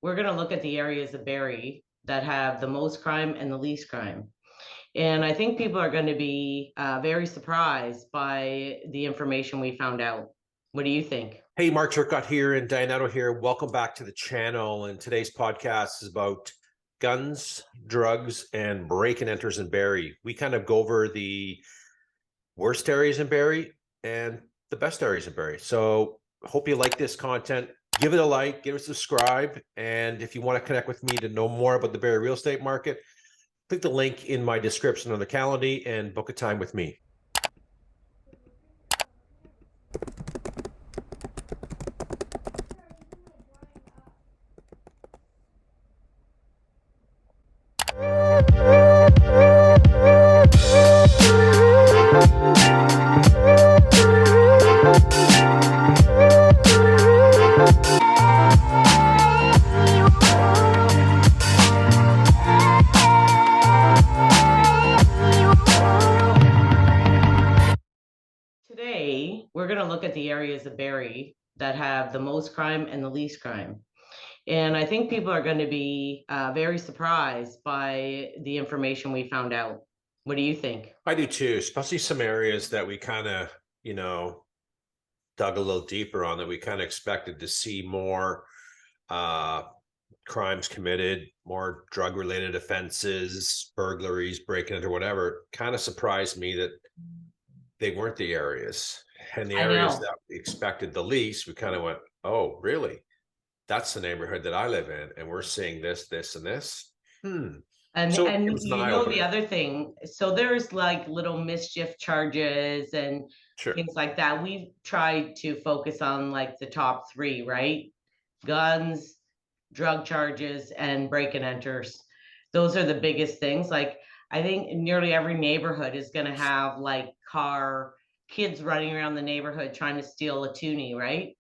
we're going to look at the areas of Barrie that have the most crime and the least crime. And I think people are going to be very surprised by the information we found out. What do you think? Hey, Mark Turcotte here and Dianato here. Welcome back to the channel. And today's podcast is about guns, drugs, and break and enters in Barrie. We kind of go over the worst areas in Barrie and the best areas in Barrie. So hope you like this content. Give it a like, give it a subscribe. And if you want to connect with me to know more about the Barrie real estate market, click the link in my description on the calendar and book a time with me. Today, we're going to look at the areas of Barrie that have the most crime and the least crime. And I think people are going to be very surprised by the information we found out. What do you think? I do too, especially some areas that we kind of, dug a little deeper on, that we kind of expected to see more crimes committed, more drug-related offenses, burglaries, breaking into whatever. Kind of surprised me that they weren't the areas. And the areas that we expected the least, we kind of went, oh, really? That's the neighborhood that I live in, and we're seeing this, this, and this. And So you know the other thing, so there's like little mischief charges and things like that. We've tried to focus on like the top three, right? Guns, drug charges, and break and enters. Those are the biggest things. Like I think nearly every neighborhood is going to have like kids running around the neighborhood trying to steal a toonie, right?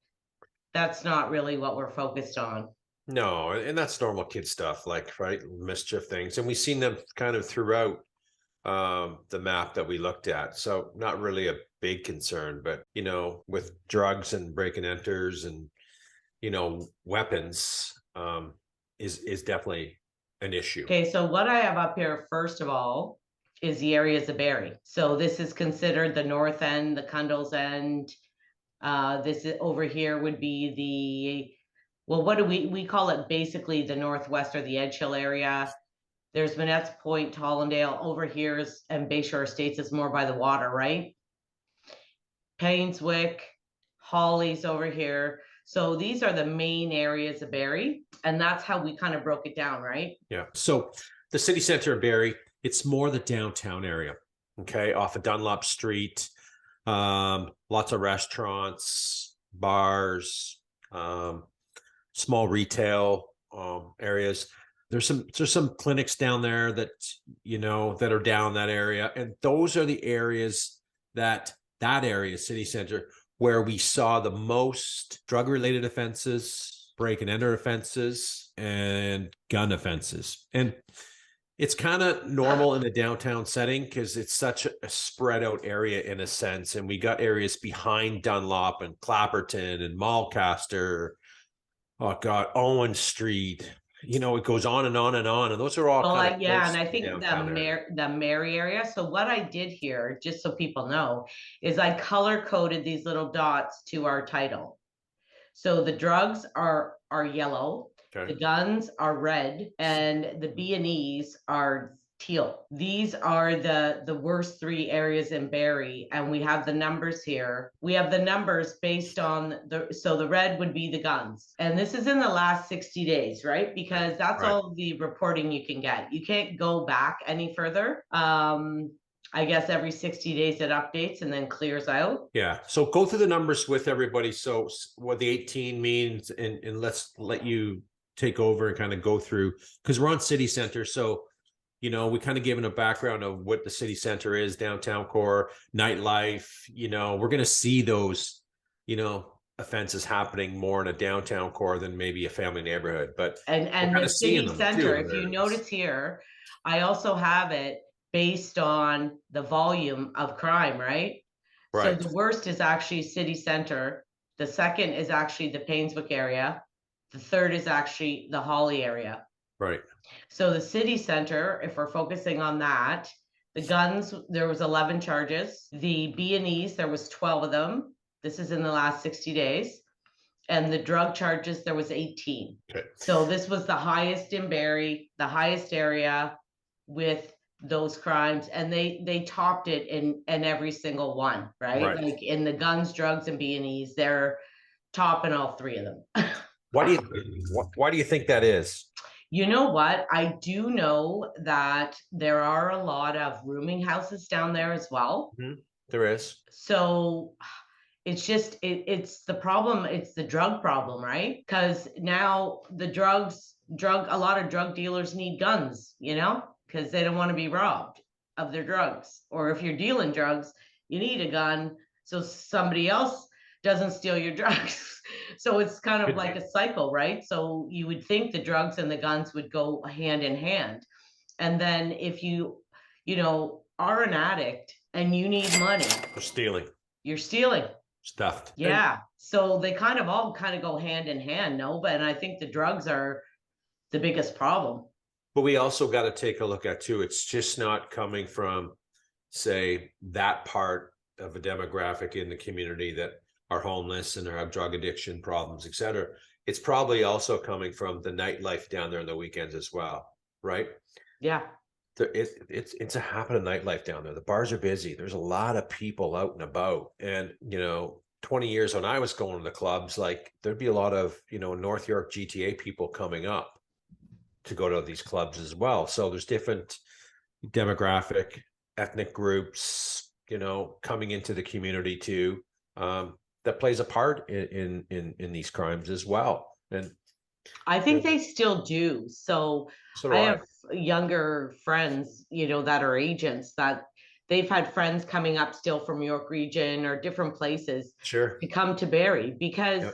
That's not really what we're focused on. No, and that's normal kid stuff, like, right, mischief things. And we've seen them kind of throughout the map that we looked at. So not really a big concern, but, with drugs and break and enters and, weapons is definitely an issue. Okay, so what I have up here, first of all, is the areas of Barrie. So this is considered the north end, the Cundles end. This is, over here would be well, what do we call it? Basically the northwest or the Edge Hill area. There's Manette's Point, Tollendale. Over here and Bayshore Estates is more by the water, right? Painswick, Holly's over here. So these are the main areas of Barrie, and that's how we kind of broke it down, right? Yeah. So the city center of Barrie, it's more the downtown area, okay, off of Dunlop Street. Lots of restaurants, bars, small retail areas. There's some clinics down there that that are down that area, and those are the areas that area, city center, where we saw the most drug-related offenses, break and enter offenses, and gun offenses. And it's kind of normal in the downtown setting because it's such a spread out area in a sense. And we got areas behind Dunlop and Clapperton and Malcaster. Oh God, Owen Street. It goes on and on and on. And those are all and I think the Mary area. So what I did here, just so people know, is I color coded these little dots to our title. So the drugs are yellow. Okay. The guns are red, and the B&Es are teal. These are the worst three areas in Barrie, and we have the numbers here. We have the numbers based on so the red would be the guns, and this is in the last 60 days, right? Because that's all the reporting you can get. You can't go back any further. I guess every 60 days it updates and then clears out. Yeah. So go through the numbers with everybody. So what the 18 means, and let's let you take over and kind of go through, because we're on city center. So, we kind of given a background of what the city center is, downtown core, nightlife. We're going to see those, offenses happening more in a downtown core than maybe a family neighborhood. But and the city center, if you notice here, I also have it based on the volume of crime, right? So the worst is actually city center. The second is actually the Painswick area. The third is actually the Holly area. Right. So the city center, if we're focusing on that, the guns, there was 11 charges. The B&Es, there was 12 of them. This is in the last 60 days. And the drug charges, there was 18. Okay. So this was the highest in Barrie, the highest area with those crimes. And they topped it in every single one, right? Like in the guns, drugs, and B&Es, they're topping all three of them. Why do you think that is? You know what? I do know that there are a lot of rooming houses down there as well. There is. So it's just it's the problem, it's the drug problem, right? Because now the a lot of drug dealers need guns, you know, because they don't want to be robbed of their drugs. Or if you're dealing drugs, you need a gun so somebody else doesn't steal your drugs. So it's kind of like a cycle, right? So you would think the drugs and the guns would go hand in hand. And then if you know, are an addict and you need money, you're stealing stuff. Yeah. So they kind of all go hand in hand, no? But I think the drugs are the biggest problem. But we also got to take a look at too, it's just not coming from, say, that part of a demographic in the community that are homeless and have drug addiction problems, et cetera. It's probably also coming from the nightlife down there on the weekends as well, right? Yeah. It's a happening nightlife down there. The bars are busy. There's a lot of people out and about. And, you know, 20 years when I was going to the clubs, like there'd be a lot of, you know, North York GTA people coming up to go to these clubs as well. So there's different demographic, ethnic groups, you know, coming into the community too. That plays a part in these crimes as well. And I think they still do. So do I have younger friends, you know, that are agents that they've had friends coming up still from York region or different places to come to Barrie because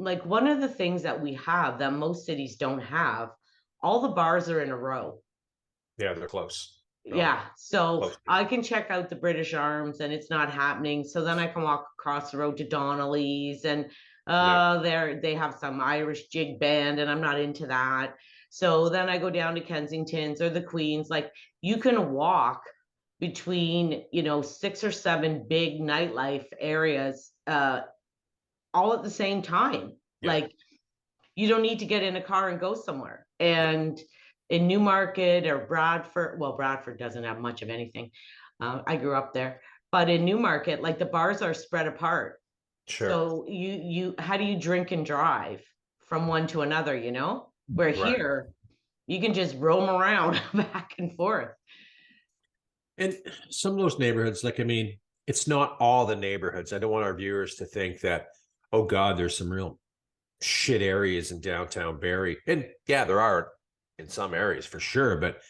like one of the things that we have that most cities don't have, all the bars are in a row. Yeah, they're close. Yeah, so I can check out the British Arms and it's not happening. So then I can walk across the road to Donnelly's and they have some Irish jig band and I'm not into that. So then I go down to Kensington's or the Queen's. Like you can walk between, you know, 6 or 7 big nightlife areas all at the same time. Like you don't need to get in a car and go somewhere. And in Newmarket or Bradford, well, Bradford doesn't have much of anything. I grew up there, but in Newmarket, like the bars are spread apart. So how do you drink and drive from one to another, you know? Where here, you can just roam around back and forth. And some of those neighborhoods, like, I mean, it's not all the neighborhoods. I don't want our viewers to think that, oh God, there's some real shit areas in downtown Barrie. And yeah, there are in some areas for sure, but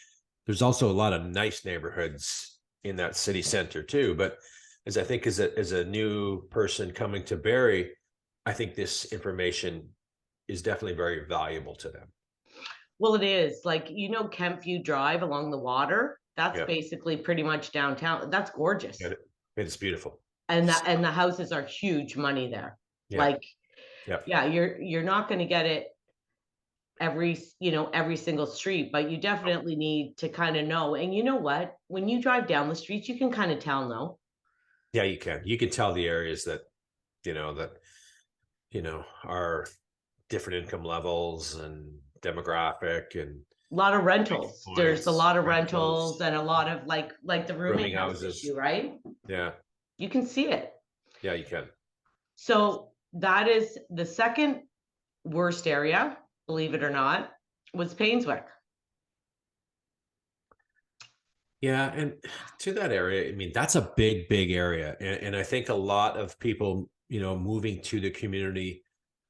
there's also a lot of nice neighborhoods in that city center too. But as I think as a new person coming to Barrie, I think this information is definitely very valuable to them. Well, it is. Like, you know, Kempview Drive along the water, that's basically pretty much downtown. That's gorgeous. It's beautiful. And the houses are huge money there. Like, you're not going to get it every single street, but you definitely need to kind of know. And you know what? When you drive down the streets, you can kind of tell, no? Yeah, you can. You can tell the areas that are different income levels and demographic and a lot of rentals. There's a lot of rentals and a lot of like the rooming houses issue, right? Yeah. You can see it. Yeah, you can. So that is the second worst area, believe it or not, was Painswick. Yeah, and to that area, I mean, that's a big area. And I think a lot of people, you know, moving to the community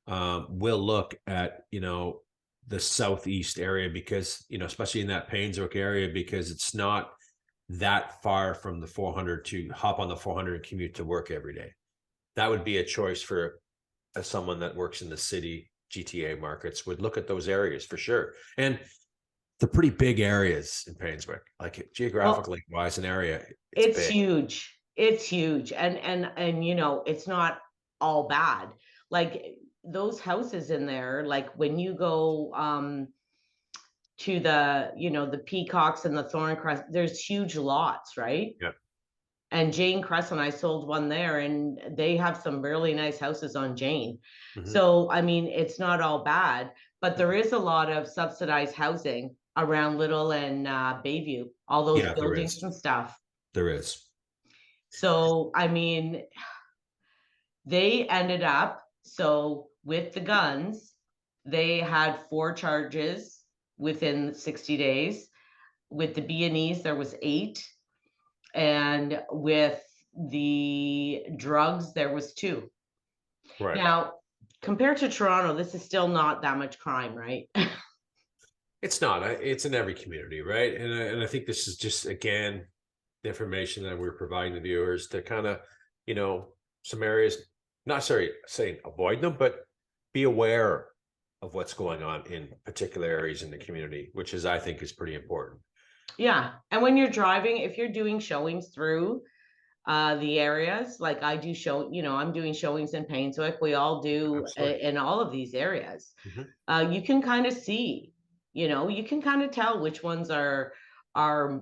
will look at, you know, the southeast area because, you know, especially in that Painswick area, because it's not that far from the 400 to hop on the 400 and commute to work every day. That would be a choice for someone that works in the city GTA markets would look at those areas for sure. And they're pretty big areas in Painswick, like geographically wise an area. It's huge. It's huge. And you know, it's not all bad. Like those houses in there, like when you go to the, the Peacocks and the Thorncrest, there's huge lots, right? Yeah. And Jane Crescent, I sold one there, and they have some really nice houses on Jane. Mhm. So, I mean, it's not all bad, but there is a lot of subsidized housing around Little and Bayview, all those Yeah, there buildings is. and stuff. There is. So, I mean, they ended up, so with the guns, they had 4 charges within 60 days. With the B&Es, there was 8. And with the drugs, there was 2. Right. Now, compared to Toronto, this is still not that much crime, right? It's not. It's in every community, right? And I think this is just again the information that we're providing the viewers to kind of, some areas, not necessarily saying avoid them, but be aware of what's going on in particular areas in the community, which is I think is pretty important. Yeah. And when you're driving, if you're doing showings through the areas, like I do I'm doing showings in Painswick. We all do Absolutely. in all of these areas. Mhm. You can kind of see, you can kind of tell which ones are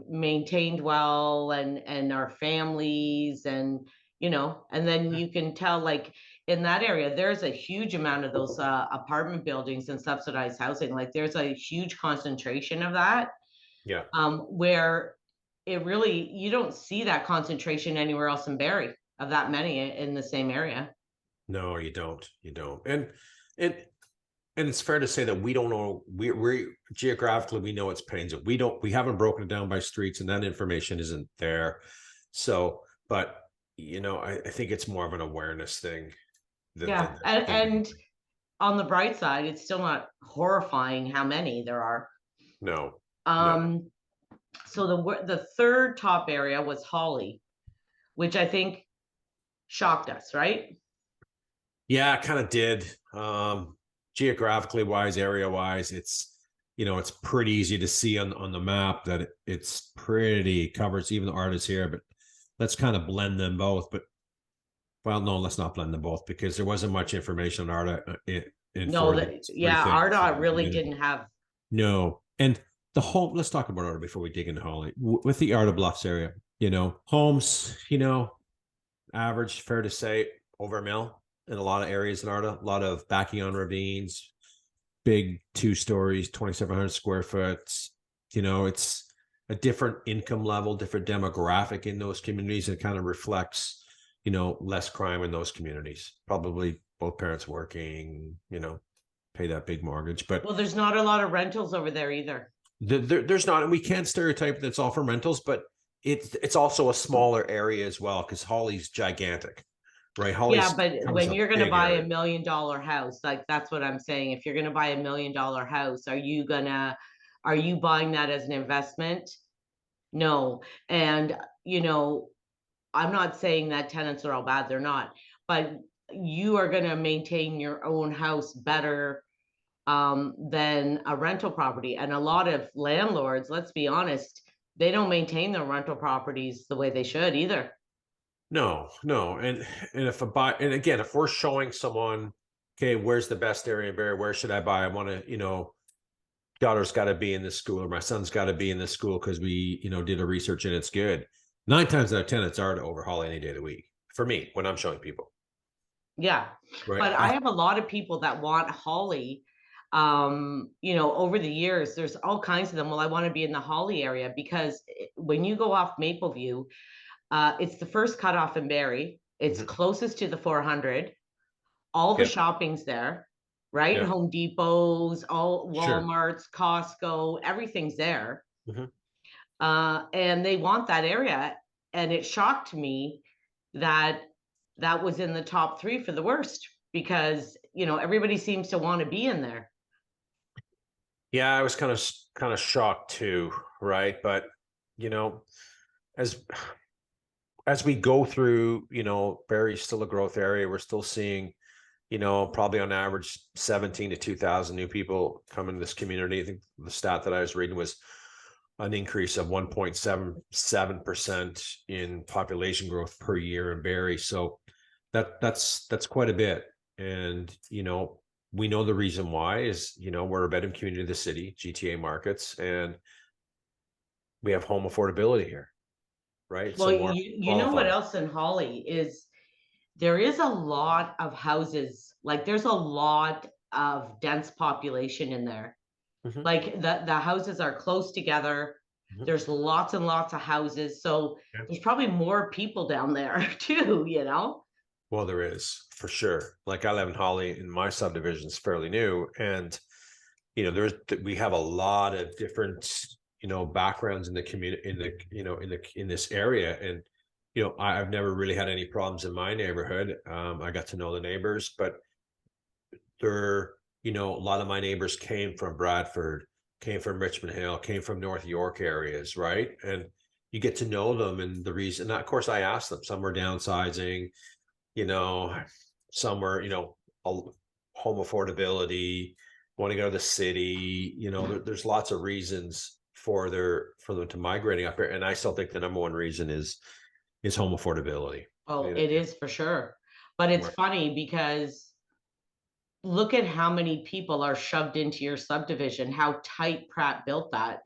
maintained well and are families, and then you can tell, like, in that area there's a huge amount of those apartment buildings and subsidized housing. Like there's a huge concentration of that, Yeah. where it really, you don't see that concentration anywhere else in Barrie, of that many in the same area. No, you don't. You don't. And and it's fair to say that we don't know. We geographically we know it's Painswick. We haven't broken it down by streets, and that information isn't there. So, but I think it's more of an awareness thing Yeah, than and on the bright side, it's still not horrifying how many there are. no, no. Um, so the third top area was Holly, which I think shocked us, right? Yeah, it kind of did. Geographically wise, area wise, it's pretty easy to see on the map that it's pretty covers even the artists here, but let's kind of blend them both. But well, no, let's not blend them both because there wasn't much information on Arda in No, for that, these three yeah, things. Ardot really didn't have. No, and the home. Let's talk about Arda before we dig into Holly. With the Arda Bluffs area, homes, average, fair to say, over a mil in a lot of areas in Arda. A lot of backing on ravines, big 2 stories, 2,700 square foot. It's a different income level, different demographic in those communities. It kind of reflects, less crime in those communities. Probably both parents working, pay that big mortgage. But Well, there's not a lot of rentals over there either. there's not, and we can't stereotype that's all for rentals, but it's also a smaller area as well because Holly's gigantic, right? Yeah, Holly's but covers when a you're going to big buy area. $1 million house, like that's what I'm saying. If you're going to buy $1 million house, are you buying that as an investment? No. And, I'm not saying that tenants are all bad, they're not, but you are going to maintain your own house better than a rental property. And a lot of landlords, let's be honest, they don't maintain their rental properties the way they should either. No, no, and if and again, if we're showing someone, okay, where's the best area in Barrie? Where should I buy? I want to, daughter's got to be in this school or my son's got to be in this school because we, did a research and it's good. 9 times out of 10, it's hard to overhaul any day of the week for me when I'm showing people, Yeah. right? But I have a lot of people that want Holly. Over the years, there's all kinds of them. Well, I want to be in the Holly area because when you go off Mapleview, it's the first cutoff in Barrie. It's Mhm. closest to the 400. All the Yeah, shopping's there, right? yeah, Home Depots, all sure. Walmarts, Costco, everything's there. Mhm. And they want that area. And it shocked me that that was in the top 3 for the worst, because everybody seems to want to be in there. Yeah, I was kind of shocked too, right? But you know, as as we go through, Barrie's still a growth area. We're still seeing, probably on average 17 to 2,000 new people come into this community. I think the stat that I was reading was an increase of 1.77% in population growth per year in Barrie. So that's quite a bit. And, we know the reason why is, we're a bedroom community of the city, GTA markets, and we have home affordability here, right? Well, So more you know what qualified. else in Holly is there is a lot of houses, like there's a lot of dense population in there. Mhm, Like the houses are close together. mhm. There's lots and lots of houses. So Yeah. there's probably more people down there too, you know? Well, there is for sure. Like I live in Holly, and my subdivision is fairly new, and we have a lot of different backgrounds in the community, in this area, and I've never really had any problems in my neighborhood. I got to know the neighbors, but they're a lot of my neighbors came from Bradford, came from Richmond Hill, came from North York areas, right? And you get to know them, and the reason, and of course I asked them, some were downsizing, you know, some were, home affordability, want to go to the city, there's lots of reasons for them to migrating up here. And I still think the number one reason is home affordability. Oh, it is for sure. But it's Right. funny because look at how many people are shoved into your subdivision, how tight Pratt built that.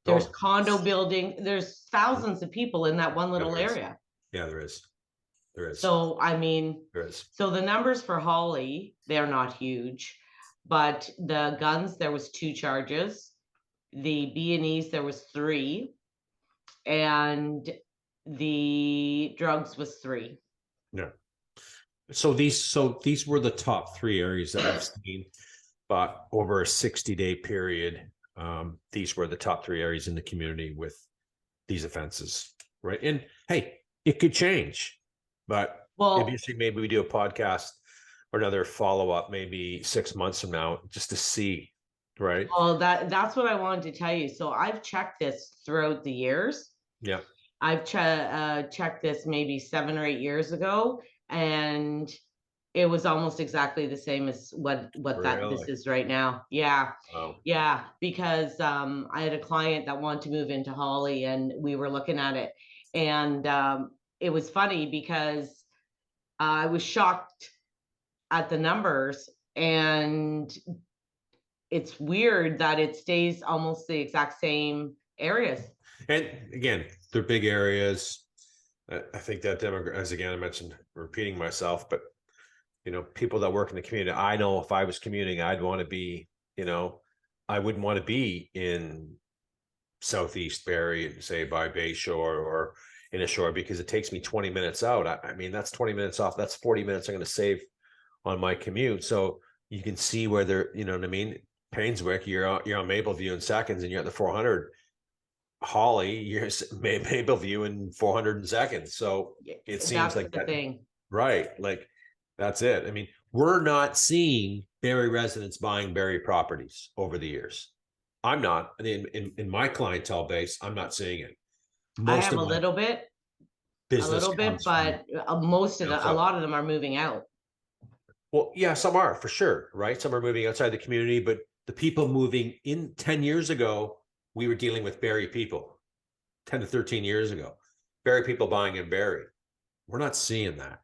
There's Oh, condo building, there's yeah, thousands of people in that one little there is. area. Yeah, there is. There is. So, I mean, There is. so the numbers for Holly, they're not huge, but the guns, there was 2 charges. The B&Es, there was 3, and the drugs was 3. Yeah. So these were the top 3 areas that we've seen, but over a 60-day period, these were the top 3 areas in the community with these offenses, right? And hey, it could change, but if you Well, see, maybe we do a podcast or another follow-up, maybe 6 months from now, just to see, right? well, that's what I wanted to tell you. So I've checked this throughout the years. Yeah, I've checked this maybe 7 or 8 years ago, and it was almost exactly the same as what that this really. is right now. Yeah. Wow. Yeah, because I had a client that wanted to move into Holly and we were looking at it. And it was funny because I was shocked at the numbers, and it's weird that it stays almost the exact same areas. And again, they're big areas. I think that as again, I mentioned, repeating myself, but people that work in the community, I know if I was commuting, I'd want to be, I wouldn't want to be in Southeast Barrie, say by Bay Shore or in a shore, because it takes me 20 minutes out. I mean, that's 20 minutes off. That's 40 minutes I'm going to save on my commute. So you can see where they're, you know what I mean? Painswick, you're on Mapleview in seconds, and you're at the 400. Holly, you're Mapleview in 400 seconds. So it seems That's like the that, thing. right? Like that's it. I mean, we're not seeing Barrie residents buying Barrie properties over the years. I'm not. In my clientele base, I'm not seeing it. I Most have of my a business little bit, comes from but most of down a south. lot of them are moving out. Well, yeah, some are for sure, right? Some are moving outside the community, but the people moving in 10 years ago, we were dealing with Barrie people 10 to 13 years ago. Barrie people buying in Barrie. We're not seeing that,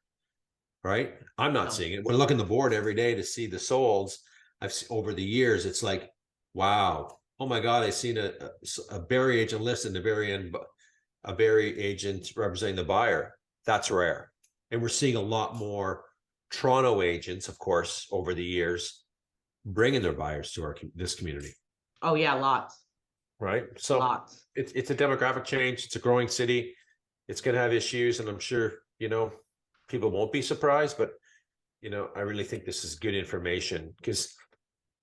right? I'm not No. seeing it. We're looking the board every day to see the solds. I've seen over the years, it's like, wow, oh my God, I seen a Barrie agent listed in the very end, a Barrie agent representing the buyer. That's rare. And we're seeing a lot more Toronto agents, of course, over the years, bringing their buyers to this community, Oh yeah, lots, right? So lots. it's a demographic change. It's a growing city. It's going to have issues, and I'm sure people won't be surprised. But I really think this is good information, because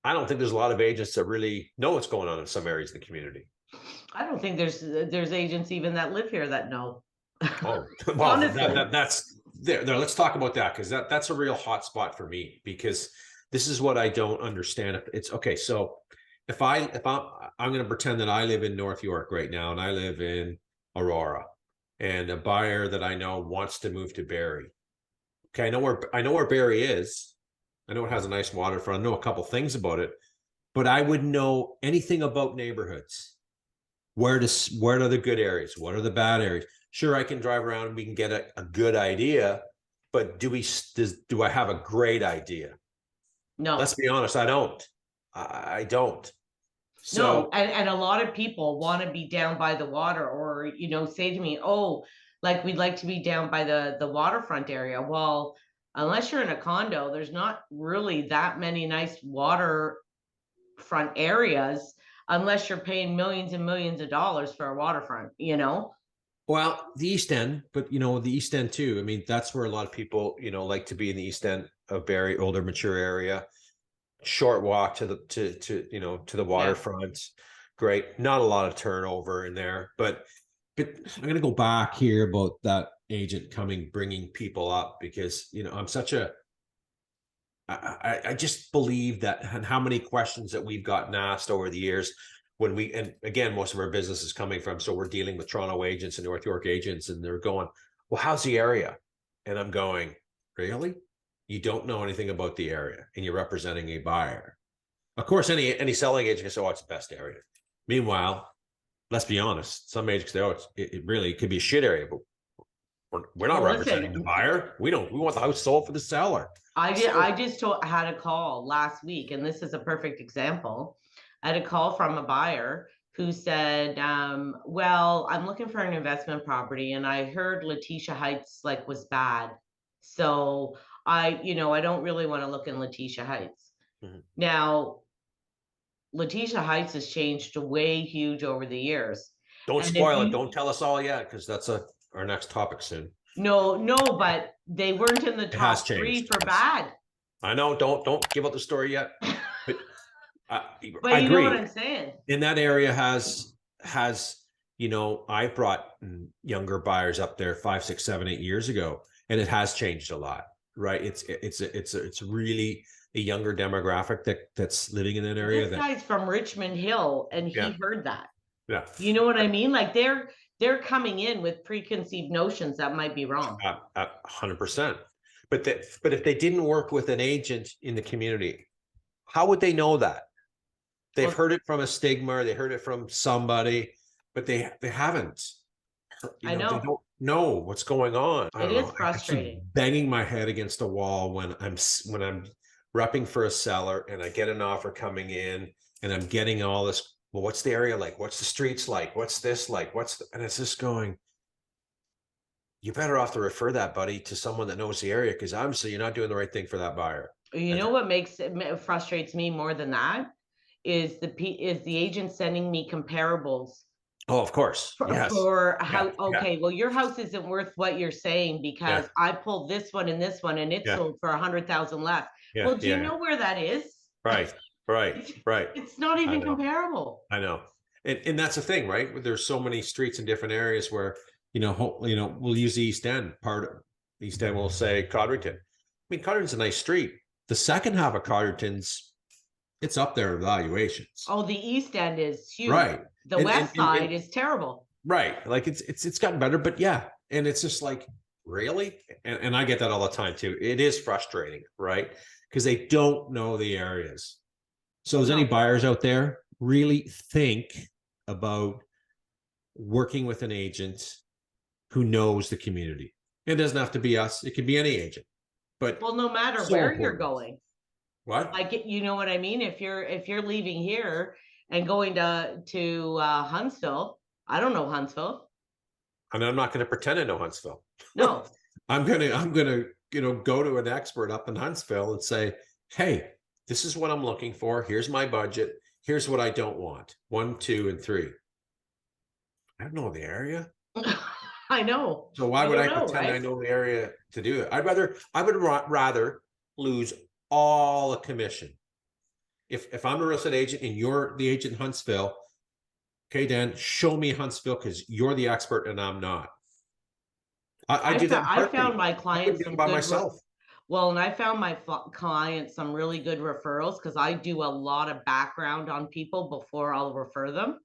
I don't think there's a lot of agents that really know what's going on in some areas of the community. I don't think there's agents even that live here that know. Oh, well, Honestly. that's there. Let's talk about that, because that's a real hot spot for me, because this is what I don't understand. It's okay. So if I'm going to pretend that I live in North York right now, and I live in Aurora, and a buyer that I know wants to move to Barrie. Okay, I know where Barrie is. I know it has a nice waterfront. I know a couple things about it, but I wouldn't know anything about neighborhoods. Where are the good areas? What are the bad areas? Sure, I can drive around and we can get a good idea, but do I have a great idea? No. Let's be honest, I don't. I don't. No, So, and a lot of people want to be down by the water, or say to me, "Oh, like we'd like to be down by the waterfront area." Well, unless you're in a condo, there's not really that many nice waterfront areas unless you're paying millions and millions of dollars for a waterfront. well, the East End, but the East End too. I mean, that's where a lot of people, like to be in the East End of Barrie, older, mature area. Short walk to the to the Yeah. waterfront. Great. Not a lot of turnover in there, but I'm going to go back here about that agent bringing people up, because I'm such a I just believe that, and how many questions that we've gotten asked over the years and again, most of our business is coming from, so we're dealing with Toronto agents and North York agents, and they're going, well, how's the area? And I'm going, really? You don't know anything about the area, and you're representing a buyer. Of course, any selling agent can say, oh, it's the best area. Meanwhile, let's be honest, some agents say, oh, it really could be a shit area, but we're not Well, representing the listen, buyer. We want the house sold for the seller. I just had a call last week, and this is a perfect example. I had a call from a buyer who said, well, I'm looking for an investment property, and I heard Letitia Heights was bad. So I don't really want to look in Letitia Heights. Mhm. Now, Letitia Heights has changed way huge over the years. Don't And if spoil it. you Don't tell us all yet, because that's our next topic soon. no, but they weren't in the It has top three changed. for bad. I know. Don't give out the story yet. But I But you know what agree. I'm saying? In that area has I brought younger buyers up there 5, 6, 7, 8 years ago, and it has changed a lot, right? It's really a younger demographic that's living in that area. This guy's from Richmond Hill, and Yeah, he heard that. yeah, You know what I mean? Like they're coming in with preconceived notions that might be wrong. 100%. But if they didn't work with an agent in the community, how would they know that? They've Well, heard it from a stigma, or they heard it from somebody, but they haven't. I They know don't know what's going on. I it don't is know. I keep frustrating. banging my head against a wall when I'm repping for a seller, and I get an offer coming in, and I'm getting all this. Well, what's the area like? What's the streets like? What's this like? And it's just going, you're better off to refer that, buddy, to someone that knows the area, because obviously you're not doing the right thing for that buyer. You know what frustrates me more than that is the agent sending me comparables Oh, of course. Yes. for Yeah. how, okay, well, your house isn't worth what you're saying because Yeah. I pulled this one and this one and it Yeah. sold for 100,000 less. Yeah. Well, do you Yeah. know where that is? Right. Right. It's not even comparable. I know. And that's the thing, right? There's so many streets in different areas where, we'll use the East End part of the East End. We'll say Codrington. I mean, Codrington's a nice street. The second half of Codrington's, it's up there in valuations. Oh, the East End is huge. Right. The West Side is terrible. Right. Like it's gotten better, but yeah. And it's just like, really? And I get that all the time too. It is frustrating, right? Because they don't know the areas. So is any buyers out there, really think about working with an agent who knows the community? It doesn't have to be us. It could be any agent. But well, no matter so where important. you're going. What? Like, you know what I mean? If you're leaving here and going to Huntsville, I don't know Huntsville. And I'm not going to pretend I know Huntsville. No. I'm gonna go to an expert up in Huntsville and say, hey, this is what I'm looking for. Here's my budget. Here's what I don't want. 1, 2, and 3. I don't know the area. I know. So why would I pretend right? I know the area to do it? I would rather lose all the commission. If I'm a real estate agent and you're the agent in Huntsville, okay, Dan, show me Huntsville because you're the expert and I'm not. I do that. I found my clients by myself. Well, and I found my clients some really good referrals because I do a lot of background on people before I'll refer them.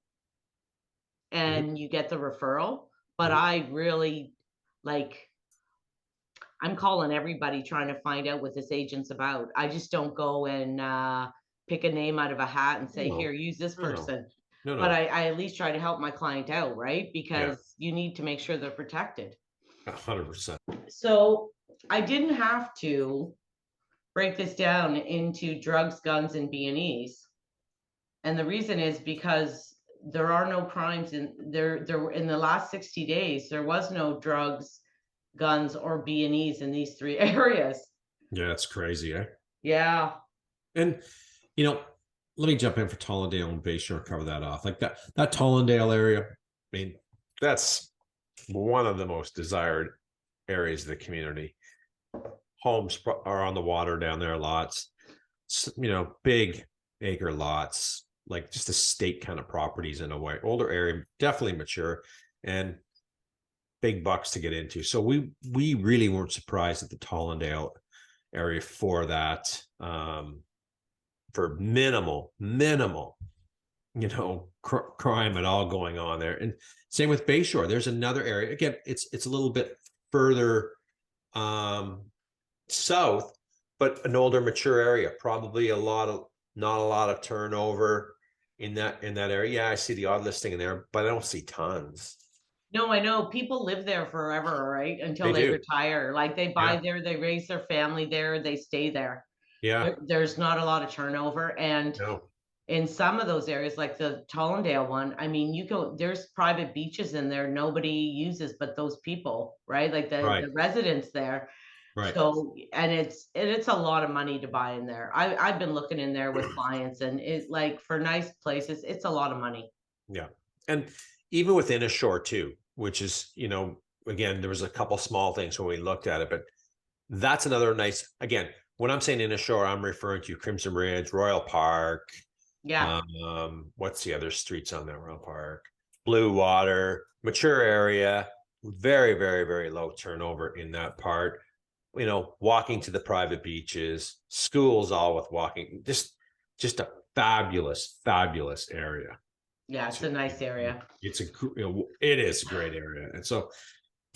And you get the referral. But I really I'm calling everybody trying to find out what this agent's about. I just don't go and pick a name out of a hat and say, here, use this person. No. But I at least try to help my client out, right? Because you need to make sure they're protected. 100%. So I didn't have to break this down into drugs, guns, and B&Es. And the reason is because there are no crimes there in the last 60 days, there was no drugs, guns, or B&Es in these three areas. Yeah, it's crazy, eh? Yeah. And you know, let me jump in for Tollendale and Bayshore, cover that off. Like that Tollendale area, I mean, that's one of the most desired areas of the community. Homes are on the water down there, lots, you know, big acre lots, like just estate kind of properties in a way. Older area, definitely mature, and big bucks to get into. So we really weren't surprised at the Tollendale area for that. For minimal, you know, crime at all going on there. And same with Bayshore. There's another area. Again, it's a little bit further south, but an older, mature area. Probably not a lot of turnover in that area. Yeah, I see the odd listing in there, but I don't see tons. No, I know people live there forever, right? Until They they do. retire. Like they Yeah. buy there, they raise their family there, they stay there. Yeah. There's not a lot of turnover. And No. in some of those areas, like the Tollendale one, I mean, there's private beaches in there nobody uses but those people, right? Like Right. the residents there. Right. So, and it's a lot of money to buy in there. I've been looking in there with clients, and it, like, for nice places, it's a lot of money. Yeah. And even within a shore too, which is, you know, again, there was a couple small things when we looked at it, but that's another nice, again, when I'm saying in a shore, I'm referring to Crimson Ridge, Royal Park. Yeah. What's the other streets on there? Royal Park, Blue Water, mature area, very, very, very low turnover in that part. You know, walking to the private beaches, schools all with walking, just a fabulous, fabulous area. Yeah, it's a nice area. It's it is a great area. And so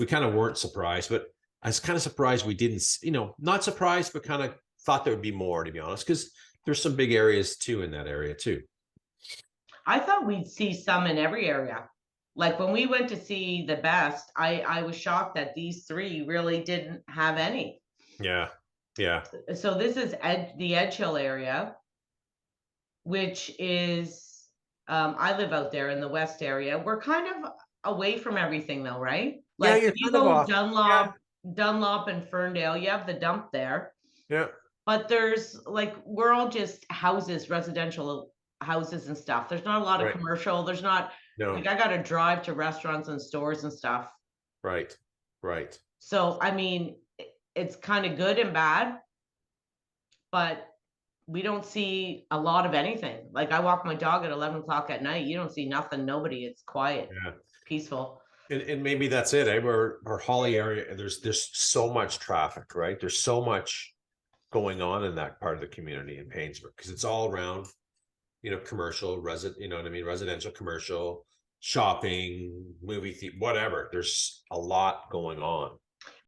we kind of weren't surprised, but I was kind of surprised we didn't, you know, not surprised, but kind of thought there would be more, to be honest, because there's some big areas too in that area too. I thought we'd see some in every area. Like when we went to see the best, I was shocked that these three really didn't have any. Yeah. Yeah. So this is the Edge Hill area, which is, I live out there in the west area. We're kind of away from everything though, right? Yeah, Like you're you kind of go off. Yeah. Dunlop and Ferndale, you have the dump there, Yeah. but there's like, we're all just houses, residential houses and stuff. There's not a lot of Right. commercial. There's not, No. like, I got to drive to restaurants and stores and stuff. Right. Right. So, I mean, it's kind of good and bad, but we don't see a lot of anything. Like I walk my dog at 11 o'clock at night. You don't see nothing, nobody. It's quiet, Yeah. peaceful. And maybe that's it. Eh? Our Holly area, there's so much traffic, right? There's so much going on in that part of the community in Painswick because it's all around, you know, commercial, you know what I mean? Residential, commercial, shopping, movie theater, whatever. There's a lot going on.